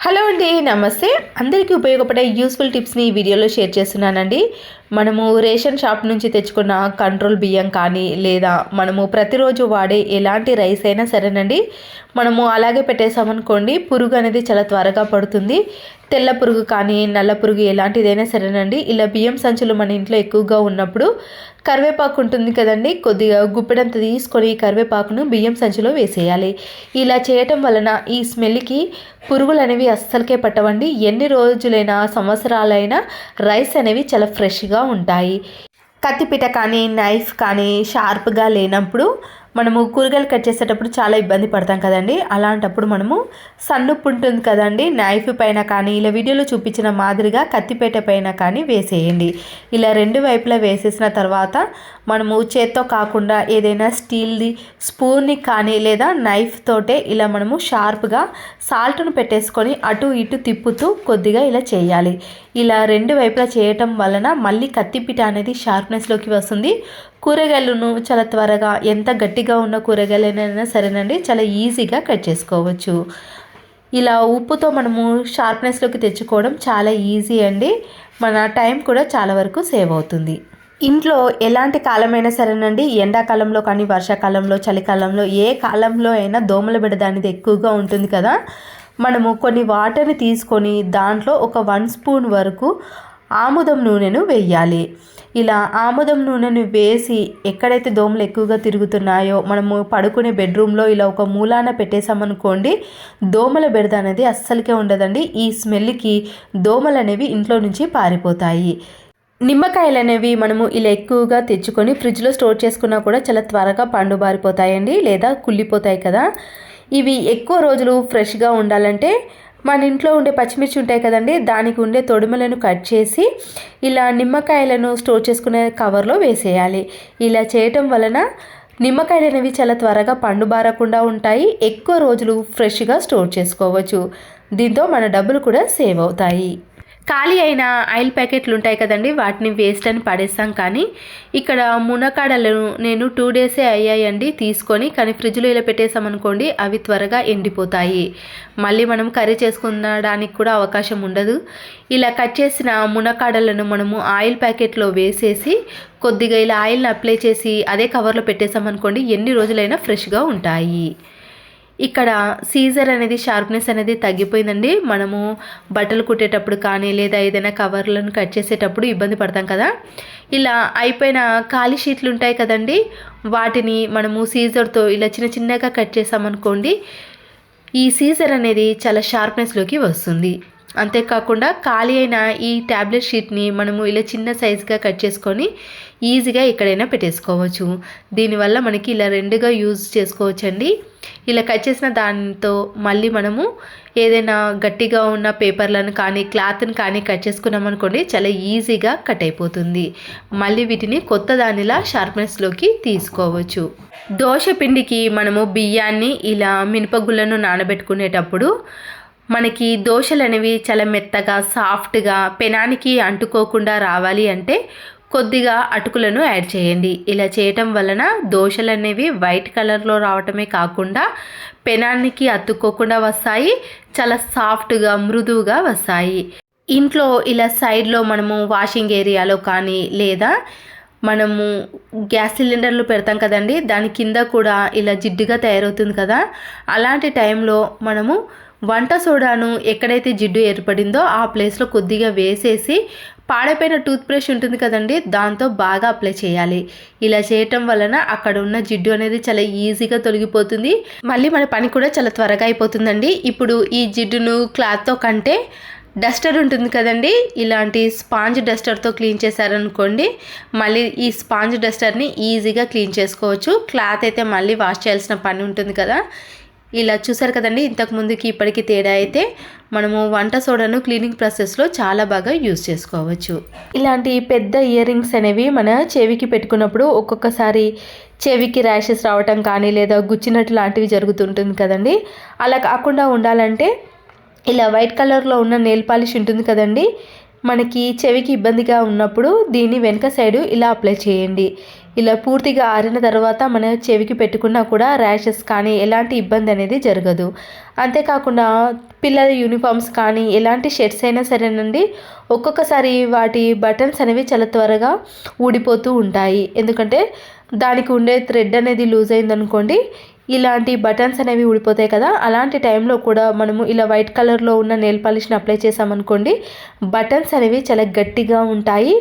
Hello అండి, నమస్తే. అందరికీ ఉపయోగపడే యూస్ఫుల్ టిప్స్ని ఈ వీడియోలో షేర్ చేస్తున్నానండి. మనము రేషన్ షాప్ నుంచి తెచ్చుకున్న కంట్రోల్ బియ్యం కానీ లేదా మనము ప్రతిరోజు వాడే ఎలాంటి రైస్ అయినా సరేనండి, మనము అలాగే పెట్టేసామనుకోండి పురుగు అనేది చాలా త్వరగా పడుతుంది. తెల్ల పురుగు కానీ నల్ల పురుగు ఎలాంటిదైనా సరేనండి. ఇలా బియ్యం సంచులు మన ఇంట్లో ఎక్కువగా ఉన్నప్పుడు కరివేపాకు ఉంటుంది కదండి, కొద్దిగా గుప్పెడంత తీసుకొని కరివేపాకును బియ్యం సంచిలో వేసేయాలి. ఇలా చేయటం వలన ఈ స్మెల్కి పురుగులు అనేవి అస్సలకే పట్టవండి. ఎన్ని రోజులైనా సంవత్సరాలైనా రైస్ అనేవి చాలా ఫ్రెష్గా ఉంటాయి. కత్తిపీట కానీ నైఫ్ కానీ షార్ప్గా లేనప్పుడు మనము కూరగాయలు కట్ చేసేటప్పుడు చాలా ఇబ్బంది పడతాం కదండి. అలాంటప్పుడు మనము సన్నుప్పు ఉంటుంది కదండి, నైఫ్ పైన కానీ ఇలా వీడియోలో చూపించిన మాదిరిగా కత్తిపీట పైన కానీ వేసేయండి. ఇలా రెండు వైపులా వేసేసిన తర్వాత మనము చేత్తో కాకుండా ఏదైనా స్టీల్ది స్పూన్ని కానీ లేదా నైఫ్ తోటే ఇలా మనము షార్ప్గా సాల్ట్ను పెట్టేసుకొని అటు ఇటు తిప్పుతూ కొద్దిగా ఇలా చేయాలి. ఇలా రెండు వైపులా చేయటం వలన మళ్ళీ కత్తిపీట అనేది షార్ప్నెస్లోకి వస్తుంది. కూరగాయలను చాలా త్వరగా ఎంత గట్టిగా ఉన్న కూరగాయలైనా సరేనండి చాలా ఈజీగా కట్ చేసుకోవచ్చు. ఇలా ఉప్పుతో మనము షార్ప్నెస్లోకి తెచ్చుకోవడం చాలా ఈజీ అండి. మన టైం కూడా చాలా వరకు సేవ్ అవుతుంది. ఇంట్లో ఎలాంటి కాలమైనా సరేనండి, ఎండాకాలంలో కానీ వర్షాకాలంలో చలికాలంలో ఏ కాలంలో అయినా దోమల బెడద అనేది ఎక్కువగా ఉంటుంది కదా. మనము కొన్ని వాటర్ని తీసుకొని దాంట్లో ఒక 1 స్పూన్ వరకు ఆముదం నూనెను వేయాలి. ఇలా ఆముదం నూనెను వేసి ఎక్కడైతే దోమలు ఎక్కువగా తిరుగుతున్నాయో మనము పడుకునే బెడ్రూమ్లో ఇలా ఒక మూలాన పెట్టేసామనుకోండి, దోమల బెడద అనేది అస్సలకే ఉండదండి. ఈ స్మెల్కి దోమలు అనేవి ఇంట్లో నుంచి పారిపోతాయి. నిమ్మకాయలు అనేవి మనము ఇలా ఎక్కువగా తెచ్చుకొని ఫ్రిడ్జ్లో స్టోర్ చేసుకున్నా కూడా చాలా త్వరగా పండుబారిపోతాయండి లేదా కుళ్ళిపోతాయి కదా. ఇవి ఎక్కువ రోజులు ఫ్రెష్గా ఉండాలంటే మన ఇంట్లో ఉండే పచ్చిమిర్చి ఉంటాయి కదండి, దానికి ఉండే తొడిమలను కట్ చేసి ఇలా నిమ్మకాయలను స్టోర్ చేసుకునే కవర్లో వేసేయాలి. ఇలా చేయటం వలన నిమ్మకాయలు అనేవి చాలా త్వరగా పండుబారకుండా ఉంటాయి. ఎక్కువ రోజులు ఫ్రెష్గా స్టోర్ చేసుకోవచ్చు. దీంతో మన డబ్బులు కూడా సేవ్ అవుతాయి. ఖాళీ అయిన ఆయిల్ ప్యాకెట్లు ఉంటాయి కదండి, వాటిని వేస్ట్ అని పడేస్తాం. కానీ ఇక్కడ మునక్కాడలను నేను 2 డేసే అయ్యాయండి తీసుకొని, కానీ ఫ్రిడ్జ్లో ఇలా పెట్టేసామనుకోండి అవి త్వరగా ఎండిపోతాయి. మళ్ళీ మనం కర్రీ చేసుకునడానికి కూడా అవకాశం ఉండదు. ఇలా కట్ చేసిన మునక్కాడలను మనము ఆయిల్ ప్యాకెట్లో వేసేసి కొద్దిగా ఇలా ఆయిల్ని అప్లై చేసి అదే కవర్లో పెట్టేసామనుకోండి ఎన్ని రోజులైనా ఫ్రెష్గా ఉంటాయి. ఇక్కడ సీజర్ అనేది షార్ప్నెస్ అనేది తగ్గిపోయిందండి. మనము బట్టలు కుట్టేటప్పుడు కానీ లేదా ఏదైనా కవర్లను కట్ చేసేటప్పుడు ఇబ్బంది పడతాం కదా. ఇలా అయిపోయిన ఖాళీ షీట్లు ఉంటాయి కదండి, వాటిని మనము సీజర్తో ఇలా చిన్న చిన్నగా కట్ చేసామనుకోండి ఈ సీజర్ అనేది చాలా షార్ప్నెస్లోకి వస్తుంది. అంతేకాకుండా ఖాళీ అయిన ఈ ట్యాబ్లెట్ షీట్ని మనము ఇలా చిన్న సైజుగా కట్ చేసుకొని ఈజీగా ఎక్కడైనా పెట్టేసుకోవచ్చు. దీనివల్ల మనకి ఇలా రెండుగా యూజ్ చేసుకోవచ్చండి. ఇలా కట్ చేసిన దాంతో మళ్ళీ మనము ఏదైనా గట్టిగా ఉన్న పేపర్లను కానీ క్లాత్ని కానీ కట్ చేసుకున్నాం అనుకోండి చాలా ఈజీగా కట్ అయిపోతుంది. మళ్ళీ వీటిని కొత్త దానిలా షార్ప్నెస్లోకి తీసుకోవచ్చు. దోశ పిండికి మనము బియ్యాన్ని ఇలా మినపగుళ్ళను నానబెట్టుకునేటప్పుడు మనకి దోశలు అనేవి చాలా మెత్తగా సాఫ్ట్గా పెనానికి అంటుకోకుండా రావాలి అంటే కొద్దిగా అటుకులను యాడ్ చేయండి. ఇలా చేయటం వలన దోశలు అనేవి వైట్ కలర్లో రావటమే కాకుండా పెనానికి అతుక్కోకుండా వస్తాయి, చాలా సాఫ్ట్గా మృదువుగా వస్తాయి. ఇంట్లో ఇలా సైడ్లో మనము వాషింగ్ ఏరియాలో కానీ లేదా మనము గ్యాస్ సిలిండర్లు పెడతాం కదండి, దాని కింద కూడా ఇలా జిడ్డుగా తయారవుతుంది కదా. అలాంటి టైంలో మనము వంట సోడాను ఎక్కడైతే జిడ్డు ఏర్పడిందో ఆ ప్లేస్లో కొద్దిగా వేసేసి పాడైపోయిన టూత్ బ్రష్ ఉంటుంది కదండి, దాంతో బాగా అప్లై చేయాలి. ఇలా చేయటం వలన అక్కడ ఉన్న జిడ్డు అనేది చాలా ఈజీగా తొలగిపోతుంది. మళ్ళీ మన పని కూడా చాలా త్వరగా అయిపోతుందండి. ఇప్పుడు ఈ జిడ్డును క్లాత్తో కంటే డస్టర్ ఉంటుంది కదండి, ఇలాంటి స్పాంజ్ డస్టర్తో క్లీన్ చేశారనుకోండి మళ్ళీ ఈ స్పాంజ్ డస్టర్ని ఈజీగా క్లీన్ చేసుకోవచ్చు. క్లాత్ అయితే మళ్ళీ వాష్ చేయాల్సిన పని ఉంటుంది కదా. ఇలా చూసారు కదండి, ఇంతకు ముందుకి ఇప్పటికి తేడా అయితే మనము వంట సోడాను క్లీనింగ్ ప్రాసెస్లో చాలా బాగా యూజ్ చేసుకోవచ్చు. ఇలాంటి పెద్ద ఇయర్ రింగ్స్ అనేవి మన చెవికి పెట్టుకున్నప్పుడు ఒక్కొక్కసారి చెవికి ర్యాషెస్ రావటం కానీ లేదా గుచ్చినట్టు లాంటివి జరుగుతుంటుంది కదండి. అలా కాకుండా ఉండాలంటే ఇలా వైట్ కలర్లో ఉన్న నెయిల్ పాలిష్ ఉంటుంది కదండి, మనకి చెవికి ఇబ్బందిగా ఉన్నప్పుడు దీన్ని వెనక సైడు ఇలా అప్లై చేయండి. ఇలా పూర్తిగా ఆరిన తర్వాత మన చెవికి పెట్టుకున్నా కూడా ర్యాషెస్ కానీ ఎలాంటి ఇబ్బంది అనేది జరగదు. అంతేకాకుండా పిల్లల యూనిఫామ్స్ కానీ ఎలాంటి షర్ట్స్ అయినా సరేనండి, ఒక్కొక్కసారి వాటి బటన్స్ అనేవి చాలా త్వరగా ఊడిపోతూ ఉంటాయి. ఎందుకంటే దానికి ఉండే థ్రెడ్ అనేది లూజ్ అయిందనుకోండి, ఇలాంటి బటన్స్ అనేవి ఊడిపోతాయి కదా. అలాంటి టైంలో కూడా మనము ఇలా వైట్ కలర్లో ఉన్న నెయిల్ పాలిష్ని అప్లై చేసామనుకోండి, బటన్స్ అనేవి చాలా గట్టిగా ఉంటాయి,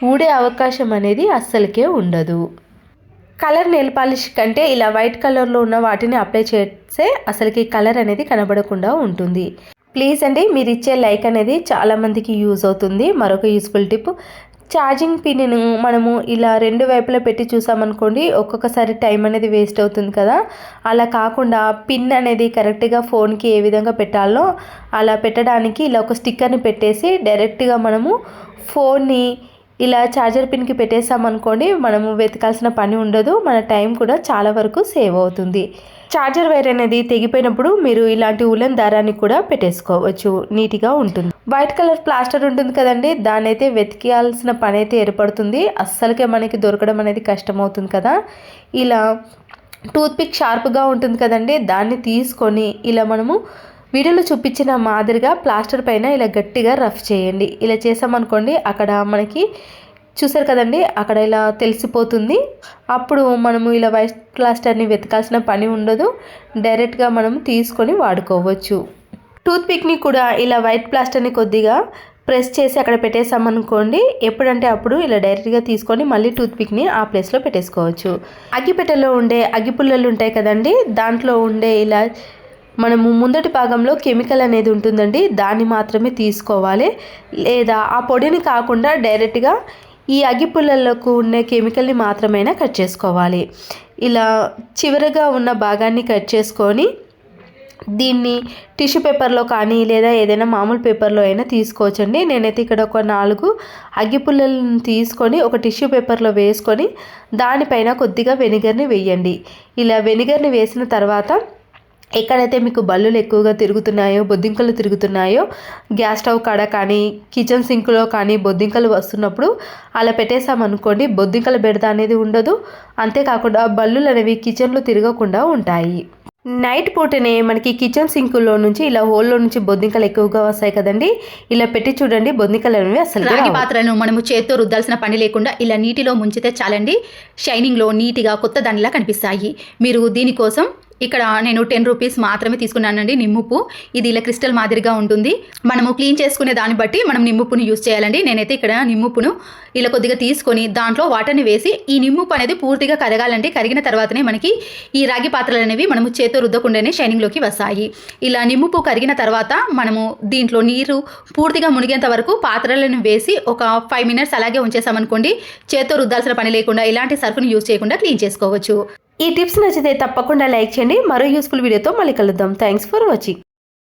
ఊడే అవకాశం అనేది అస్సలకే ఉండదు. కలర్ నెయిల్ పాలిష్ కంటే ఇలా వైట్ కలర్లో ఉన్న వాటిని అప్లై చేస్తే అసలుకి కలర్ అనేది కనబడకుండా ఉంటుంది. ప్లీజ్ అండి, మీరు ఇచ్చే లైక్ అనేది చాలామందికి యూజ్ అవుతుంది. మరొక యూస్ఫుల్ టిప్, ఛార్జింగ్ పిన్ను మనము ఇలా రెండు వైపులా పెట్టి చూసామనుకోండి, ఒక్కొక్కసారి టైం అనేది వేస్ట్ అవుతుంది కదా. అలా కాకుండా పిన్ అనేది కరెక్ట్గా ఫోన్కి ఏ విధంగా పెట్టాలో అలా పెట్టడానికి ఇలా ఒక స్టిక్కర్ని పెట్టేసి డైరెక్ట్గా మనము ఫోన్ని ఇలా ఛార్జర్ పిన్కి పెట్టేసామనుకోండి, మనము వెతకాల్సిన పని ఉండదు, మన టైం కూడా చాలా వరకు సేవ్ అవుతుంది. ఛార్జర్ వైర్ అనేది తెగిపోయినప్పుడు మీరు ఇలాంటి ఉలెన్ దారాన్ని కూడా పెట్టేసుకోవచ్చు, నీట్గా ఉంటుంది. వైట్ కలర్ ప్లాస్టర్ ఉంటుంది కదండి, దాన్ని అయితే వెతికాల్సిన పని అయితే ఏర్పడుతుంది, అస్సలకే మనకి దొరకడం అనేది కష్టమవుతుంది కదా. ఇలా టూత్పిక్ షార్ప్గా ఉంటుంది కదండి, దాన్ని తీసుకొని ఇలా మనము వీడియోలో చూపించిన మాదిరిగా ప్లాస్టర్ పైన ఇలా గట్టిగా రఫ్ చేయండి. ఇలా చేసామనుకోండి, అక్కడ మనకి చూసారు కదండి, అక్కడ ఇలా తెలిసిపోతుంది. అప్పుడు మనము ఇలా వైట్ ప్లాస్టర్ని వెతకాల్సిన పని ఉండదు, డైరెక్ట్గా మనము తీసుకొని వాడుకోవచ్చు. టూత్పిక్ని కూడా ఇలా వైట్ ప్లాస్టర్ని కొద్దిగా ప్రెస్ చేసి అక్కడ పెట్టేసామనుకోండి, ఎప్పుడంటే అప్పుడు ఇలా డైరెక్ట్గా తీసుకొని మళ్ళీ టూత్పిక్ని ఆ ప్లేస్లో పెట్టేసుకోవచ్చు. అగ్గిపెట్టెలో ఉండే అగ్గిపుల్లలు ఉంటాయి కదండి, దాంట్లో ఉండే ఇలా మనము ముందటి భాగంలో కెమికల్ అనేది ఉంటుందండి, దాన్ని మాత్రమే తీసుకోవాలి. లేదా ఆ పొడిని కాకుండా డైరెక్ట్గా ఈ అగ్గిపుల్లలకు ఉండే కెమికల్ని మాత్రమైనా కట్ చేసుకోవాలి. ఇలా చివరగా ఉన్న భాగాన్ని కట్ చేసుకొని దీన్ని టిష్యూ పేపర్లో కానీ లేదా ఏదైనా మామూలు పేపర్లో అయినా తీసుకోవచ్చండి. నేనైతే ఇక్కడ ఒక 4 అగ్గిపుల్లలను తీసుకొని ఒక టిష్యూ పేపర్లో వేసుకొని దానిపైన కొద్దిగా వెనిగర్ని వేయండి. ఇలా వెనిగర్ని వేసిన తర్వాత ఎక్కడైతే మీకు బల్లులు ఎక్కువగా తిరుగుతున్నాయో, బొద్దింకలు తిరుగుతున్నాయో, గ్యాస్ స్టవ్ కాడ కానీ కిచెన్ సింక్లో కానీ బొద్దింకలు వస్తున్నప్పుడు అలా పెట్టేసామనుకోండి, బొద్దింకల బెడద అనేది ఉండదు. అంతేకాకుండా బల్లులు అనేవి కిచెన్లో తిరగకుండా ఉంటాయి. నైట్ పూటనే మనకి కిచెన్ సింకులో నుంచి ఇలా హోల్లో నుంచి బొద్దింకలు ఎక్కువగా వస్తాయి కదండి, ఇలా పెట్టి చూడండి, బొద్దింకలు అనేవి అసలు. రాగి పాత్రలను మనము చేత్తో రుద్దాల్సిన పని లేకుండా ఇలా నీటిలో ముంచితే చాలండి, షైనింగ్లో నీట్గా కొత్త దానిలా కనిపిస్తాయి. మీరు దీనికోసం ఇక్కడ నేను 10 రూపీస్ మాత్రమే తీసుకున్నానండి నిమ్ముప్పు. ఇది ఇలా క్రిస్టల్ మాదిరిగా ఉంటుంది. మనము క్లీన్ చేసుకునే దాన్ని బట్టి మనం నిమ్ముప్పును యూజ్ చేయాలండి. నేనైతే ఇక్కడ నిమ్ముప్పును ఇలా కొద్దిగా తీసుకొని దాంట్లో వాటర్ని వేసి ఈ నిమ్ముప్పు అనేది పూర్తిగా కరగాలండి. కరిగిన తర్వాతనే మనకి ఈ రాగి పాత్రలు అనేవి మనము చేత్తో రుద్దకుండానే షైనింగ్లోకి వస్తాయి. ఇలా నిమ్ముప్పు కరిగిన తర్వాత మనము దీంట్లో నీరు పూర్తిగా మునిగేంత వరకు పాత్రలను వేసి ఒక 5 మినిట్స్ అలాగే ఉంచేసామనుకోండి, చేత్తో రుద్దాల్సిన పని లేకుండా ఇలాంటి సర్ఫ్ను యూజ్ చేయకుండా క్లీన్ చేసుకోవచ్చు. ఈ టిప్స్ నచ్చితే తప్పకుండా లైక్ చేయండి. మరో యూస్ఫుల్ వీడియోతో మళ్ళీ కలుద్దాం. Thanks for watching.